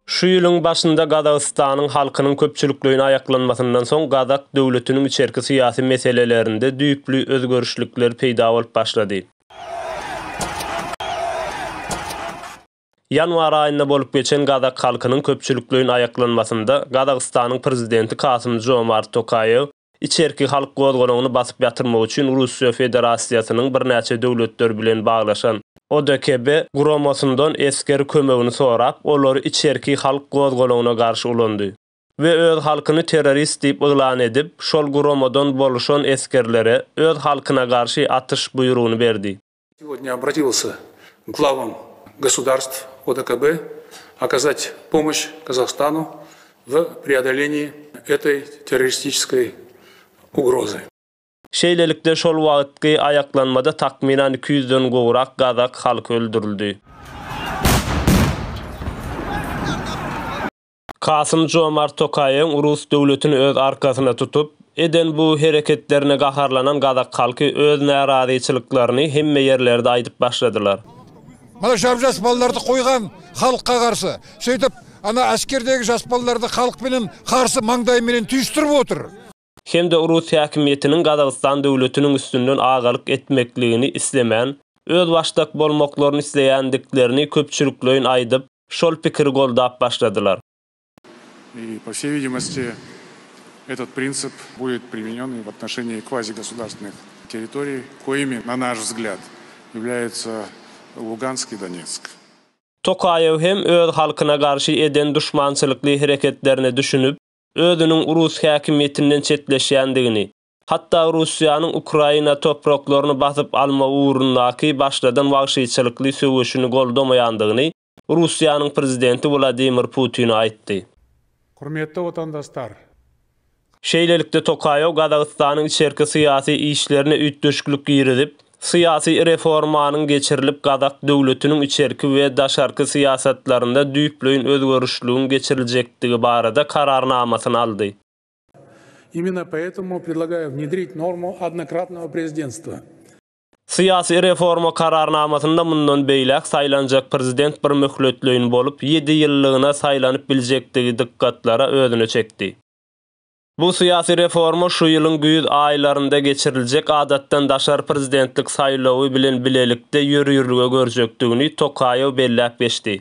Şu ýylyň başynda Gazagystanyň halkynyň köpçülikligine ayaklanmasyndan soň Gazak döwletiniň içerki syýasy meselelerinde düýpli özgörüşlikler peýda bolup başlady. Ýanwar aýynda bolup geçen Gazak halkynyň köpçülikligine ayaklanmasynda Gazagystanyň prezidenti Kasym-Jomart Tokaýew içerki halk gozgolagyny basyp ýatyrmak üçin Russiýa Federasiýasynyň bir näçe döwletler bilen baglaşan ODKB guramasynyň esker kömegini sorap, olary içerki halk gozgolagyna garşy ulandy we öz halkyny terrorist diýip ýylan edip, şol guramadan boluşan eskerlere öz halkyna garşy atyş buýrugyny berdi. Сегодня обратился к главам государств ОДКБ оказать помощь Казахстану в преодолении этой террористической угрозы. Şeýlelikde şol wagtky ayaklanmada takminan 200-den gowrak Gazak halky öldürildi. Kasym-Jomart Tokaýew Rus döwletini öz arkasyna tutup, eden bu hereketlerine gaharlanan Gazak halky öz narazyçylyklaryny hemme ýerlerde aýdyp başladylar. Mana şap ballardy koýgan halkka garşy, şeýdip ana askerdegi jas ballardy halk bilen garşy maňdaý bilen tüýstürip otur. Hem de Rus häkimetiniň Gazagystan döwletiniň üstünden agalyk etmekligini islemän, öz başdak bolmaklaryny isleýändiklerini köpçüliklerin aýdyp, şol pikiri goldap başladylar. И, по всей видимости, этот принцип будет применен и в отношении квазигосударственных территорий, коими, на наш взгляд, являются Луганск и Донецк. Tokaýew hem öz halkyna garşy eden düşmançylykly hereketlerini düşünüp, özüniň Rus häkimetinden çetleşýändigini, hatda Russiýanyň Ukraina topraklaryny basyp alma uğrundaky başladan wagşyçylykly söwüşini goldamaýandygyny Russiýanyň prezidenti Vladimir Putin aýtdy. Hurmetli vatandaşlar, Şeýlelikde Tokaýew Gazagystanyň içerki syýasy işlerine ütdöşkülük giridip, syýasy reformanyň geçirilip Gazak döwletiniň içerki we daşarky syýasatlarynda düýpleýin özgörüşlüğün geçiriljekdigi barada kararnamasyny aldy. Именно поэтому предлагаю внедрить норму однократного президентства. Syýasy reforma kararnamasynda mundan beýlek saýlanjak prezident bir möhletleýin bolup 7 ýyllygyna saýlanyp biljekdigi dikkatlara özüne çekdi. Bu syýasy reforma şu ýylyň güýz aýlarynda geçiriljek adatdan daşar prezidentlik saýlawy bilen bilelikde ýürýürlüge görjekdigini Tokaýew belläp geçdi.